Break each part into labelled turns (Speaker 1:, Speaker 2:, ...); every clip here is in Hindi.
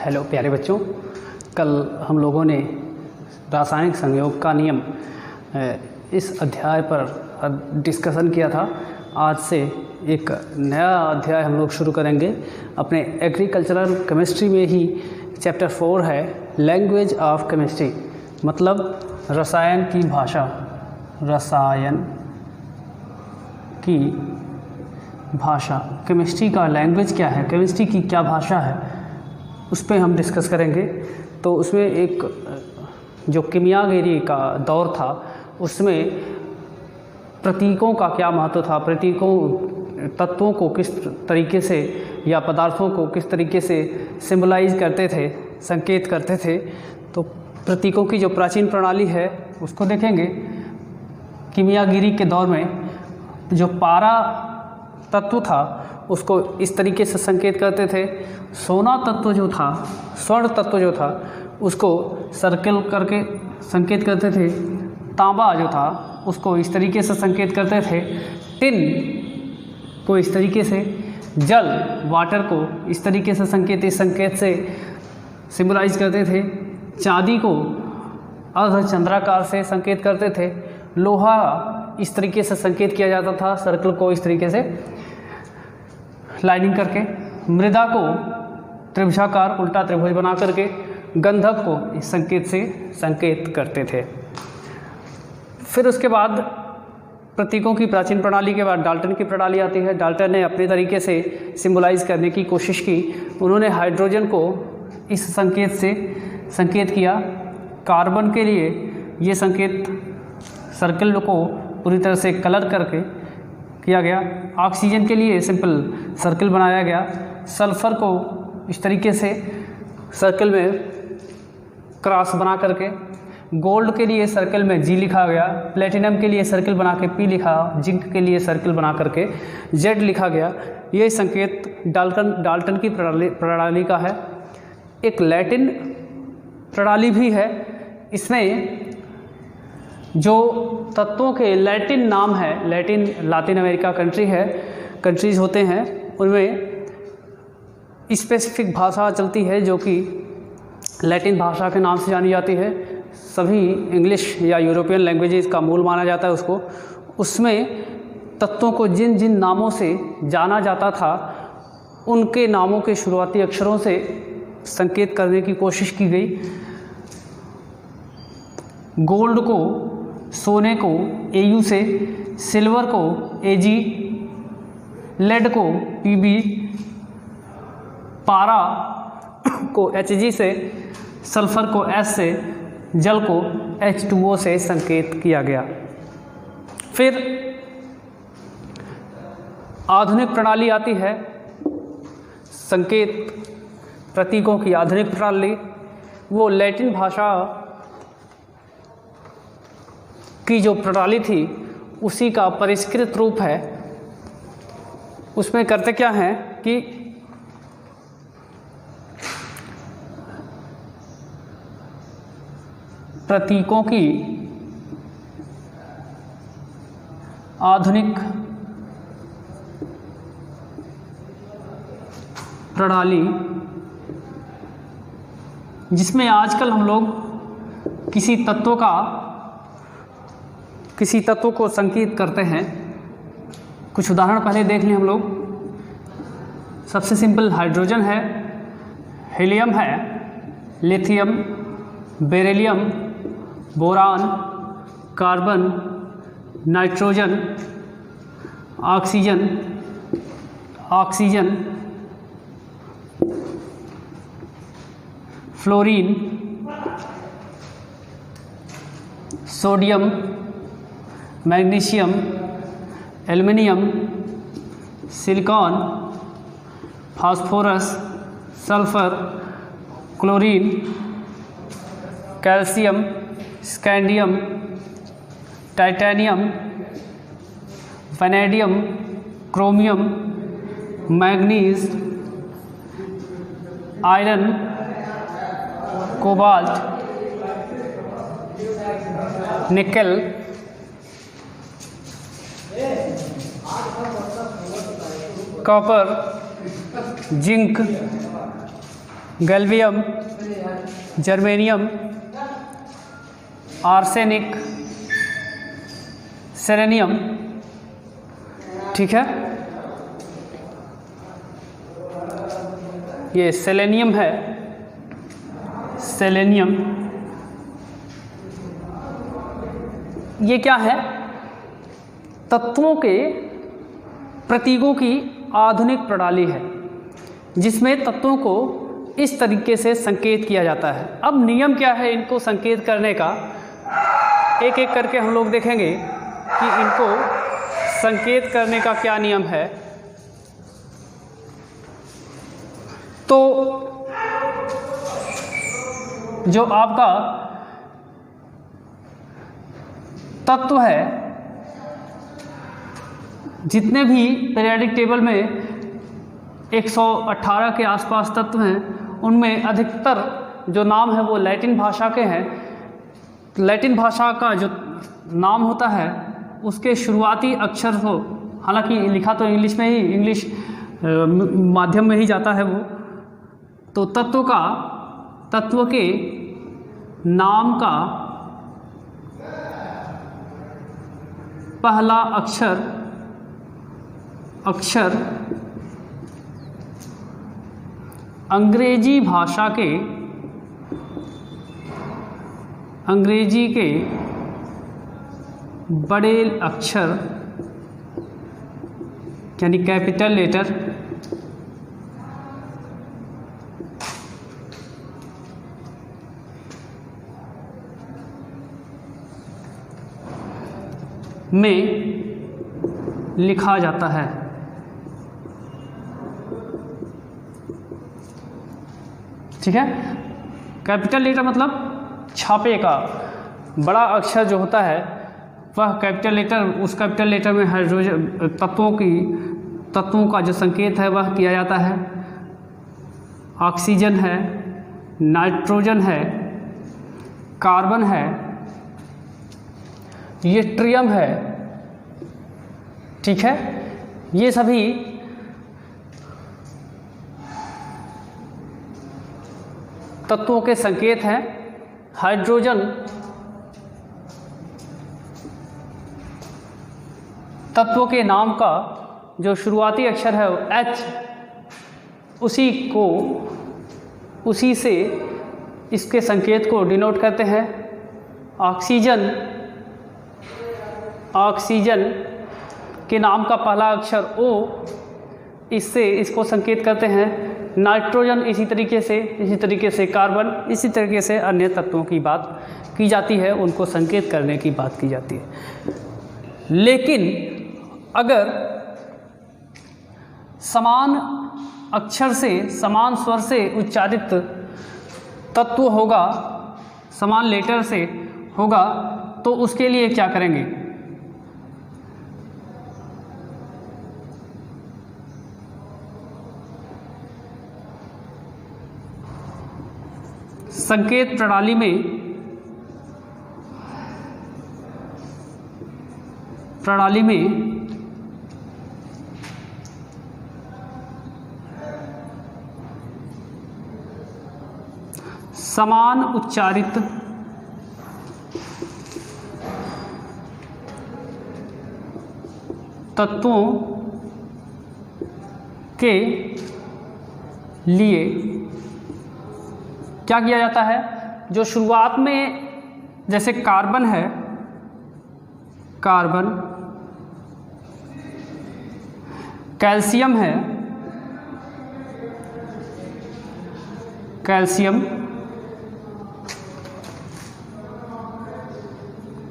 Speaker 1: हेलो प्यारे बच्चों, कल हम लोगों ने रासायनिक संयोग का नियम इस अध्याय पर डिस्कशन किया था। आज से एक नया अध्याय हम लोग शुरू करेंगे अपने एग्रीकल्चरल केमिस्ट्री में ही। चैप्टर 4 है लैंग्वेज ऑफ केमिस्ट्री, मतलब रसायन की भाषा। रसायन की भाषा, केमिस्ट्री का लैंग्वेज क्या है, केमिस्ट्री की क्या भाषा है, उस पर हम डिस्कस करेंगे। तो उसमें एक जो कीमियागरी का दौर था उसमें प्रतीकों का क्या महत्व था, प्रतीकों तत्वों को किस तरीके से या पदार्थों को किस तरीके से सिंबलाइज करते थे, संकेत करते थे। तो प्रतीकों की जो प्राचीन प्रणाली है उसको देखेंगे। कीमियागरी के दौर में जो पारा तत्व था उसको इस तरीके से संकेत करते थे। सोना तत्व जो था, स्वर्ण तत्व जो था, उसको सर्कल करके संकेत करते थे। तांबा जो था उसको इस तरीके से संकेत करते थे। टिन को इस तरीके से, जल वाटर को इस तरीके से इस संकेत से सिंबलाइज करते थे। चांदी को अर्धचंद्राकार से संकेत करते थे। लोहा इस तरीके से संकेत किया जाता था, सर्कल को इस तरीके से लाइनिंग करके। मृदा को त्रिभुजाकार उल्टा त्रिभुज बना करके, गंधक को इस संकेत से संकेत करते थे। फिर उसके बाद प्रतीकों की प्राचीन प्रणाली के बाद डाल्टन की प्रणाली आती है। डाल्टन ने अपने तरीके से सिंबलाइज करने की कोशिश की। उन्होंने हाइड्रोजन को इस संकेत से संकेत किया। कार्बन के लिए ये संकेत सर्कल को पूरी तरह से कलर करके किया गया। ऑक्सीजन के लिए सिंपल सर्कल बनाया गया। सल्फ़र को इस तरीके से सर्कल में क्रॉस बना करके। गोल्ड के लिए सर्कल में जी लिखा गया। प्लेटिनम के लिए सर्कल बना के पी लिखा। जिंक के लिए सर्कल बना करके जेड लिखा गया। ये संकेत डाल्टन की प्रणाली का है। एक लैटिन प्रणाली भी है। इसमें जो तत्वों के लैटिन नाम है, लातिन अमेरिका कंट्रीज़ होते हैं, उनमें स्पेसिफिक भाषा चलती है जो कि लैटिन भाषा के नाम से जानी जाती है। सभी इंग्लिश या यूरोपियन लैंग्वेजेस का मूल माना जाता है उसको। उसमें तत्वों को जिन जिन नामों से जाना जाता था उनके नामों के शुरुआती अक्षरों से संकेत करने की कोशिश की गई। गोल्ड को, सोने को AU से, सिल्वर को AG, लेड को PB, पारा को HG से, सल्फर को S से, जल को H2O से संकेत किया गया। फिर आधुनिक प्रणाली आती है, संकेत प्रतीकों की आधुनिक प्रणाली। वो लैटिन भाषा की जो प्रणाली थी उसी का परिष्कृत रूप है। उसमें करते क्या हैं कि प्रतीकों की आधुनिक प्रणाली, जिसमें आजकल हम लोग किसी तत्व को संकेत करते हैं। कुछ उदाहरण पहले देख लें हम लोग। सबसे सिंपल हाइड्रोजन है, हीलियम है, lithium, beryllium, boron, carbon, nitrogen, oxygen, fluorine, sodium, magnesium, aluminium, silicon, phosphorus, sulphur, chlorine, calcium, scandium, titanium, vanadium, chromium, manganese, iron, cobalt, nickel, copper, zinc, gallium, germanium, arsenic, selenium. ठीक है, ये सेलेनियम है, सेलेनियम। ये क्या है? तत्वों के प्रतीकों की आधुनिक प्रणाली है जिसमें तत्वों को इस तरीके से संकेत किया जाता है। अब नियम क्या है इनको संकेत करने का, एक एक करके हम लोग देखेंगे कि इनको संकेत करने का क्या नियम है। तो जो आपका तत्व है, जितने भी पीरियोडिक टेबल में 118 के आसपास तत्व हैं, उनमें अधिकतर जो नाम है वो लैटिन भाषा के हैं। लैटिन भाषा का जो नाम होता है उसके शुरुआती अक्षर हो, हालांकि लिखा तो इंग्लिश में ही, इंग्लिश माध्यम में ही जाता है वो। तो तत्व के नाम का पहला अक्षर अंग्रेजी के बड़े अक्षर यानी कैपिटल लेटर में लिखा जाता है। ठीक है, कैपिटल लेटर मतलब छापे का बड़ा अक्षर जो होता है वह कैपिटल लेटर, उस कैपिटल लेटर में हाइड्रोजन तत्वों का जो संकेत है वह किया जाता है। ऑक्सीजन है, नाइट्रोजन है, कार्बन है, यट्रियम है। ठीक है, ये सभी तत्वों के संकेत हैं। हाइड्रोजन तत्व के नाम का जो शुरुआती अक्षर है H, उसी से इसके संकेत को डिनोट करते हैं। ऑक्सीजन के नाम का पहला अक्षर O, इससे इसको संकेत करते हैं। नाइट्रोजन इसी तरीके से कार्बन, इसी तरीके से अन्य तत्वों की बात की जाती है, उनको संकेत करने की बात की जाती है। लेकिन अगर समान अक्षर से, समान स्वर से उच्चारित तत्व होगा, समान लेटर से होगा, तो उसके लिए क्या करेंगे? संकेत प्रणाली में समान उच्चारित तत्वों के लिए क्या किया जाता है? जो शुरुआत में जैसे कार्बन है, कार्बन, कैल्शियम है, कैल्शियम,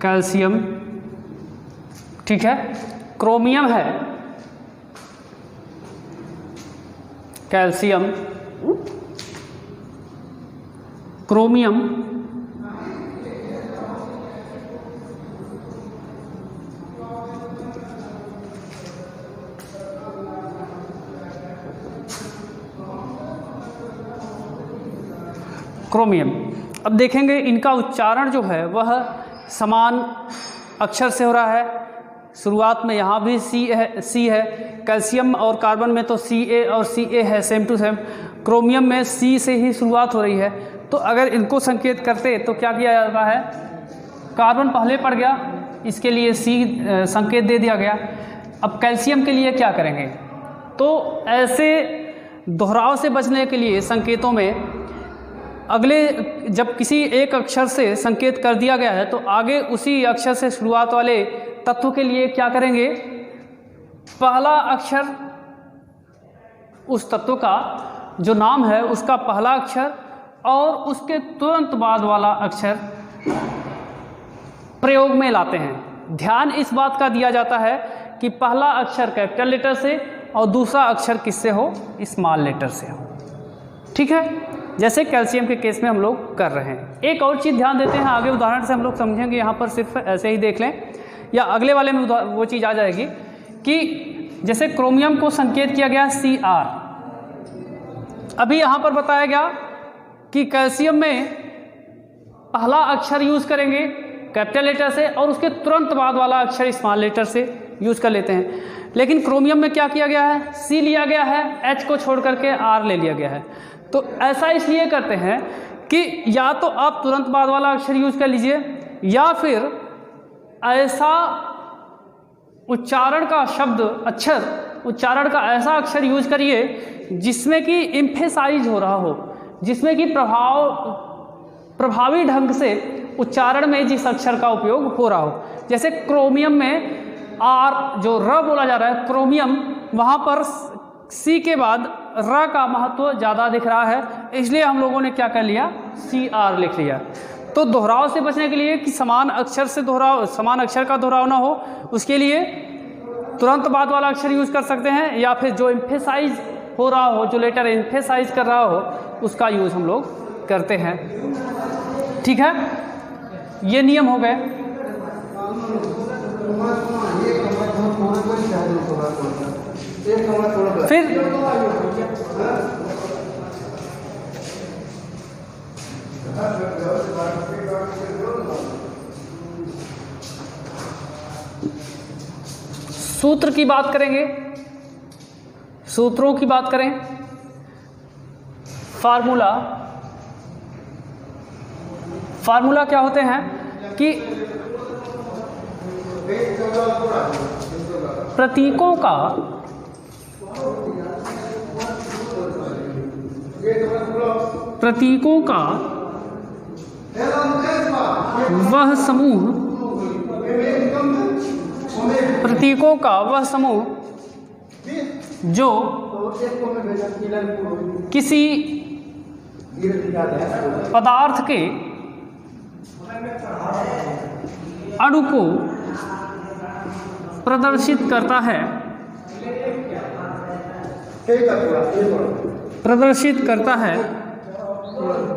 Speaker 1: कैल्शियम, ठीक है। क्रोमियम है, कैल्शियम, क्रोमियम, क्रोमियम। अब देखेंगे इनका उच्चारण जो है वह समान अक्षर से हो रहा है, शुरुआत में यहाँ भी सी है, कैल्शियम और कार्बन में तो Ca और Ca है सेम टू सेम, क्रोमियम में C से ही शुरुआत हो रही है। तो अगर इनको संकेत करते तो क्या किया जाता है, कार्बन पहले पड़ गया, इसके लिए C संकेत दे दिया गया। अब कैल्शियम के लिए क्या करेंगे, तो ऐसे दोहराव से बचने के लिए संकेतों में अगले जब किसी एक अक्षर से संकेत कर दिया गया है तो आगे उसी अक्षर से शुरुआत वाले तत्व के लिए क्या करेंगे, पहला अक्षर उस तत्व का जो नाम है उसका पहला अक्षर और उसके तुरंत बाद वाला अक्षर प्रयोग में लाते हैं। ध्यान इस बात का दिया जाता है कि पहला अक्षर कैपिटल लेटर से और दूसरा अक्षर किससे हो, स्मॉल लेटर से हो। ठीक है, जैसे कैल्शियम के केस में हम लोग कर रहे हैं। एक और चीज़ ध्यान देते हैं, आगे उदाहरण से हम लोग समझेंगे, यहाँ पर सिर्फ ऐसे ही देख लें या अगले वाले में वो चीज़ आ जाएगी कि जैसे क्रोमियम को संकेत किया गया Cr, अभी यहाँ पर बताया गया कि कैल्शियम में पहला अक्षर यूज़ करेंगे कैपिटल लेटर से और उसके तुरंत बाद वाला अक्षर स्मॉल लेटर से यूज़ कर लेते हैं। लेकिन क्रोमियम में क्या किया गया है, C लिया गया है, H को छोड़ करके R ले लिया गया है। तो ऐसा इसलिए करते हैं कि या तो आप तुरंत बाद वाला अक्षर यूज़ कर लीजिए या फिर ऐसा उच्चारण का शब्द उच्चारण का ऐसा अक्षर यूज़ करिए जिसमें कि एम्फेसाइज हो रहा हो, जिसमें कि प्रभावी ढंग से उच्चारण में जिस अक्षर का उपयोग हो रहा हो। जैसे क्रोमियम में R जो र बोला जा रहा है, क्रोमियम, वहाँ पर C के बाद र का महत्व ज़्यादा दिख रहा है, इसलिए हम लोगों ने क्या कर लिया, Cr लिख लिया। तो दोहराव से बचने के लिए कि समान अक्षर का दोहराव ना हो, उसके लिए तुरंत बाद वाला अक्षर यूज़ कर सकते हैं या फिर जो एम्फेसाइज हो रहा हो, जो लेटर एम्फेसाइज कर रहा हो, उसका यूज़ हम लोग करते हैं। ठीक है, ये नियम हो गए। फिर सूत्र की बात करेंगे, सूत्रों की बात करें, फार्मूला क्या होते हैं कि प्रतीकों का वह समूह जो किसी पदार्थ के अणु को प्रदर्शित करता है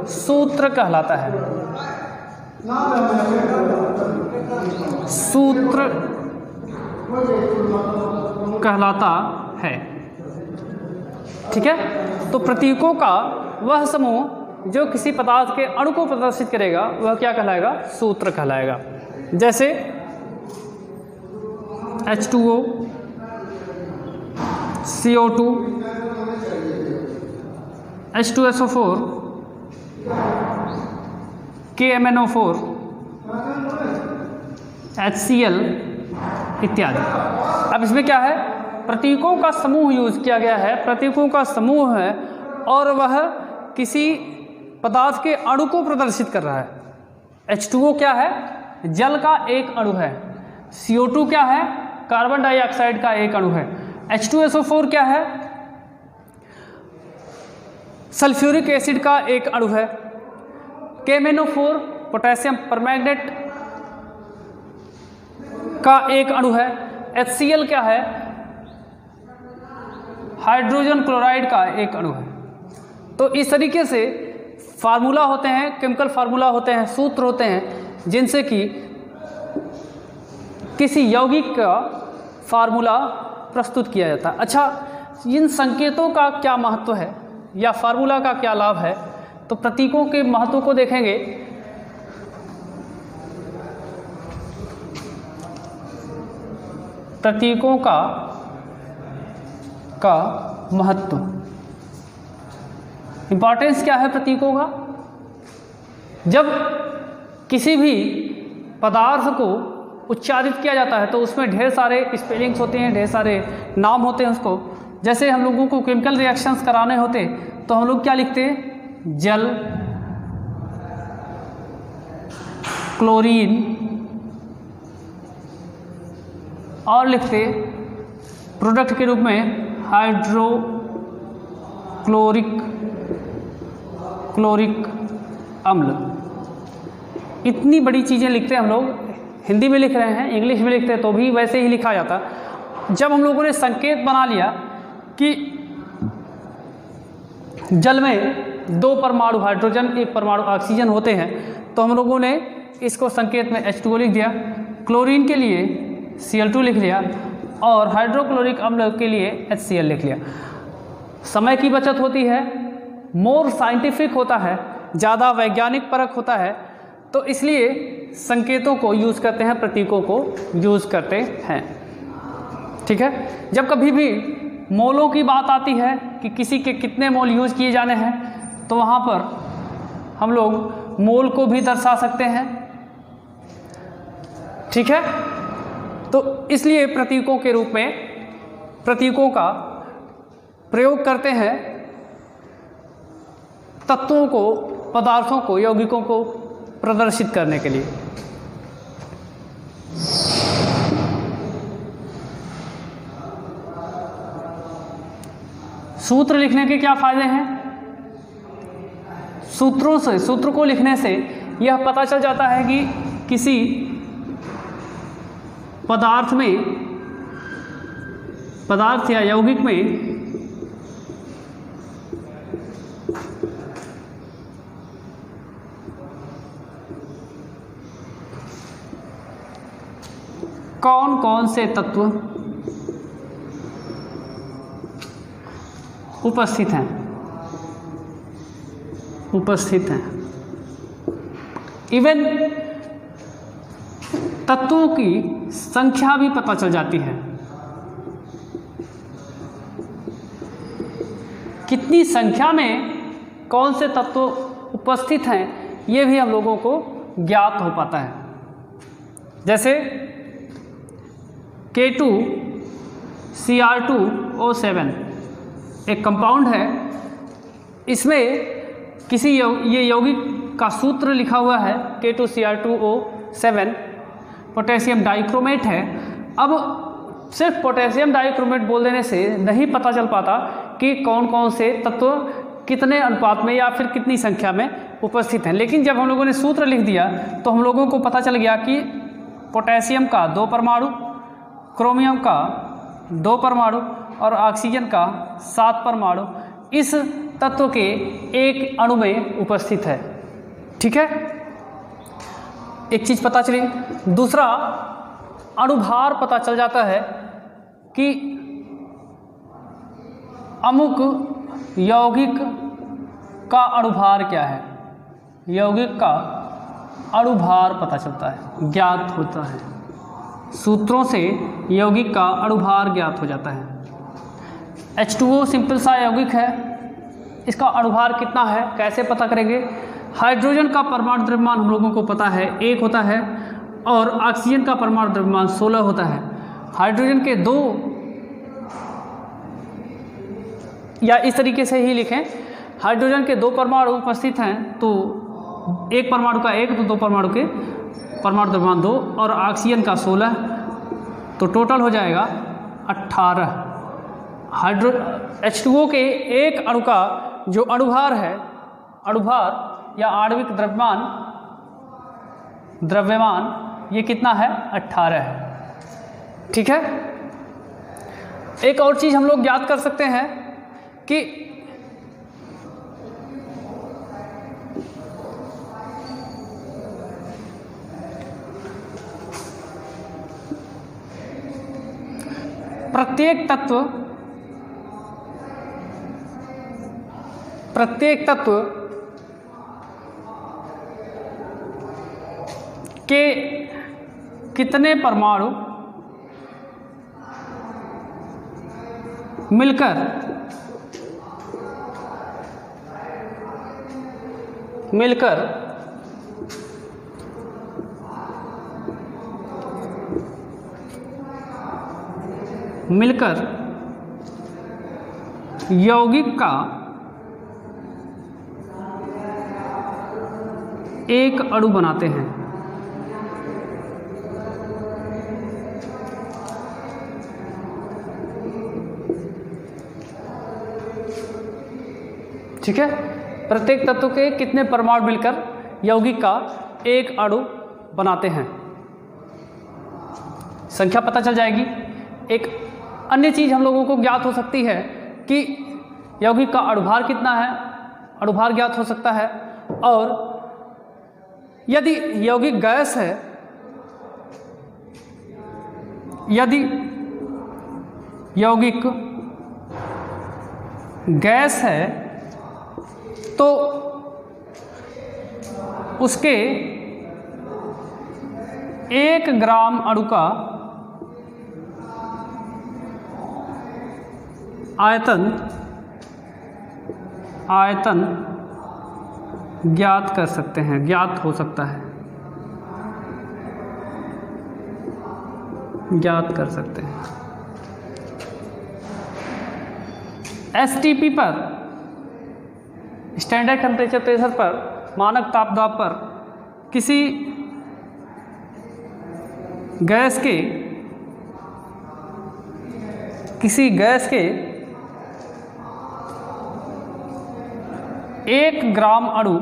Speaker 1: सूत्र कहलाता है। सूत्र कहलाता है। ठीक है, तो प्रतीकों का वह समूह जो किसी पदार्थ के अणु को प्रदर्शित करेगा वह क्या कहलाएगा, सूत्र कहलाएगा। जैसे H2O, CO2, H2SO4, KMNO4, HCl इत्यादि। अब इसमें क्या है, प्रतीकों का समूह यूज किया गया है, प्रतीकों का समूह है और वह किसी पदार्थ के अणु को प्रदर्शित कर रहा है। H2O क्या है, जल का एक अणु है। CO2 क्या है, कार्बन डाइऑक्साइड का एक अणु है। H2SO4 क्या है, सल्फ्यूरिक एसिड का एक अणु है। KMNO4 पोटेशियम परमैंगनेट का एक अणु है। HCl क्या है, हाइड्रोजन क्लोराइड का एक अणु है। तो इस तरीके से फार्मूला होते हैं, केमिकल फार्मूला होते हैं, सूत्र होते हैं जिनसे कि किसी यौगिक का फार्मूला प्रस्तुत किया जाता है। अच्छा, इन संकेतों का क्या महत्व है या फार्मूला का क्या लाभ है, तो प्रतीकों के महत्व को देखेंगे। प्रतीकों का महत्व। इंपॉर्टेंस क्या है प्रतीकों का? जब किसी भी पदार्थ को उच्चारित किया जाता है तो उसमें ढेर सारे स्पेलिंग्स होते हैं, ढेर सारे नाम होते हैं उसको। जैसे हम लोगों को केमिकल रिएक्शंस कराने होते तो हम लोग क्या लिखते हैं? जल, क्लोरीन, और लिखते प्रोडक्ट के रूप में क्लोरिक अम्ल। इतनी बड़ी चीज़ें लिखते हैं हम लोग। हिंदी में लिख रहे हैं, इंग्लिश में लिखते हैं तो भी वैसे ही लिखा जाता। जब हम लोगों ने संकेत बना लिया कि जल में 2 परमाणु हाइड्रोजन, 1 परमाणु ऑक्सीजन होते हैं, तो हम लोगों ने इसको संकेत में H2O लिख दिया, क्लोरीन के लिए Cl2 लिख लिया और हाइड्रोक्लोरिक अम्ल के लिए HCl लिख लिया। समय की बचत होती है, मोर साइंटिफिक होता है, ज़्यादा वैज्ञानिक परख होता है, तो इसलिए संकेतों को यूज़ करते हैं, प्रतीकों को यूज़ करते हैं। ठीक है। जब कभी भी मोलों की बात आती है कि किसी के कितने मोल यूज़ किए जाने हैं, तो वहाँ पर हम लोग मोल को भी दर्शा सकते हैं। ठीक है। तो इसलिए प्रतीकों के रूप में प्रतीकों का प्रयोग करते हैं तत्वों को, पदार्थों को, यौगिकों को प्रदर्शित करने के लिए। सूत्र लिखने के क्या फायदे हैं? सूत्र को लिखने से यह पता चल जाता है कि किसी पदार्थ या यौगिक में कौन कौन से तत्व उपस्थित हैं। इवन तत्वों की संख्या भी पता चल जाती है, कितनी संख्या में कौन से तत्व उपस्थित हैं, ये भी हम लोगों को ज्ञात हो पाता है। जैसे K2Cr2O7 एक कंपाउंड है, इसमें किसी ये यौगिक का सूत्र लिखा हुआ है K2Cr2O7, पोटेशियम डाइक्रोमेट है। अब सिर्फ पोटेशियम डाइक्रोमेट बोल देने से नहीं पता चल पाता कि कौन कौन से तत्व कितने अनुपात में या फिर कितनी संख्या में उपस्थित हैं। लेकिन जब हम लोगों ने सूत्र लिख दिया तो हम लोगों को पता चल गया कि पोटेशियम का 2 परमाणु, क्रोमियम का 2 परमाणु और ऑक्सीजन का 7 परमाणु इस तत्व के एक अणु में उपस्थित है। ठीक है, एक चीज़ पता चली। दूसरा, अणुभार पता चल जाता है कि अमुक यौगिक का अणुभार क्या है। यौगिक का अणुभार पता चलता है, ज्ञात होता है। सूत्रों से यौगिक का अणुभार ज्ञात हो जाता है। H2O सिंपल सा यौगिक है, इसका अणुभार कितना है कैसे पता करेंगे? हाइड्रोजन का परमाणु द्रव्यमान हम लोगों को पता है 1 होता है और ऑक्सीजन का परमाणु द्रव्यमान 16 होता है। हाइड्रोजन के 2 या इस तरीके से ही लिखें, हाइड्रोजन के 2 परमाणु उपस्थित हैं तो 1 परमाणु का 1 तो 2 परमाणु के परमाणु द्रव्यमान 2 और ऑक्सीजन का 16, तो टोटल हो जाएगा 18। H2O के एक अणु का जो अणुभार है, अणुभार या आणविक द्रव्यमान ये कितना है? 18 है। ठीक है। एक और चीज़ हम लोग ज्ञात कर सकते हैं कि प्रत्येक तत्व के कितने परमाणु मिलकर यौगिक का एक अणु बनाते हैं। ठीक है, प्रत्येक तत्व के कितने परमाणु मिलकर यौगिक का एक अणु बनाते हैं, संख्या पता चल जाएगी। एक अन्य चीज हम लोगों को ज्ञात हो सकती है कि यौगिक का अणुभार कितना है, अणुभार ज्ञात हो सकता है। और यदि यौगिक गैस है, यदि यौगिक गैस है तो उसके 1 ग्राम अणु का आयतन ज्ञात कर सकते हैं, ज्ञात हो सकता है, ज्ञात कर सकते हैं। STP पर, स्टैंडर्ड टेम्परेचर प्रेशर पर, मानक ताप दाब पर किसी गैस के 1 ग्राम अणु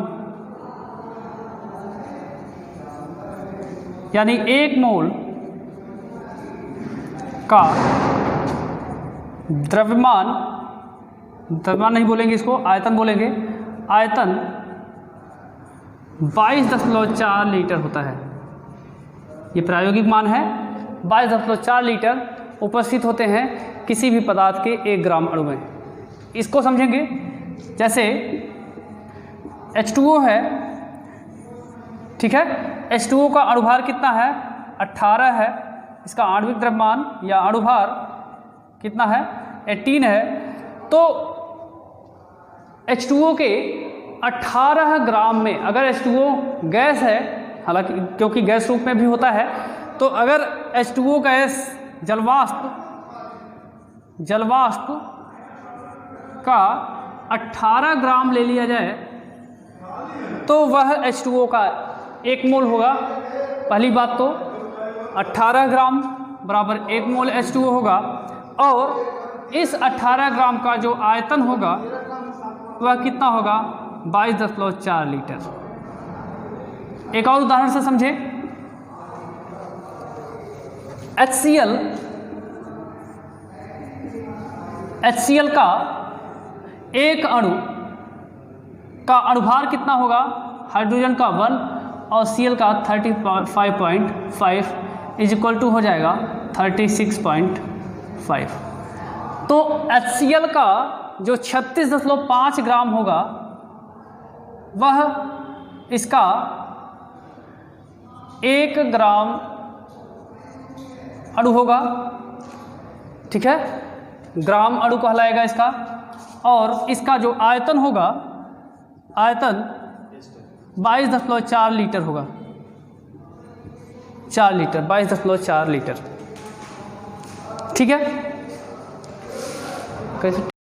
Speaker 1: यानी 1 मोल का द्रव्यमान नहीं बोलेंगे इसको, आयतन बोलेंगे। आयतन 22.4 लीटर होता है। ये प्रायोगिक मान है। 22.4 लीटर उपस्थित होते हैं किसी भी पदार्थ के 1 ग्राम अणु में। इसको समझेंगे, जैसे H2O है, ठीक है, H2O का अणुभार कितना है, 18 है। इसका आणविक द्रव्यमान या अणुभार कितना है, 18 है। तो H2O के 18 ग्राम में, अगर H2O गैस है, हालांकि क्योंकि गैस रूप में भी होता है, तो अगर H2O गैस जलवाष्प का 18 ग्राम ले लिया जाए तो वह H2O का 1 मोल होगा। पहली बात तो 18 ग्राम बराबर 1 मोल H2O होगा, और इस 18 ग्राम का जो आयतन होगा वह कितना होगा, 22.4 लीटर। एक और उदाहरण से समझे, HCl का एक अणु का अणुभार कितना होगा, हाइड्रोजन का 1 और Cl का 35.5 इज इक्वल टू हो जाएगा 36.5। तो HCl का जो 36.5 ग्राम होगा वह इसका 1 ग्राम अणु होगा, ठीक है, ग्राम अणु कहलाएगा इसका। और इसका जो आयतन होगा, आयतन 22.4 लीटर होगा, 4 लीटर, 22.4 लीटर, ठीक है। कैसे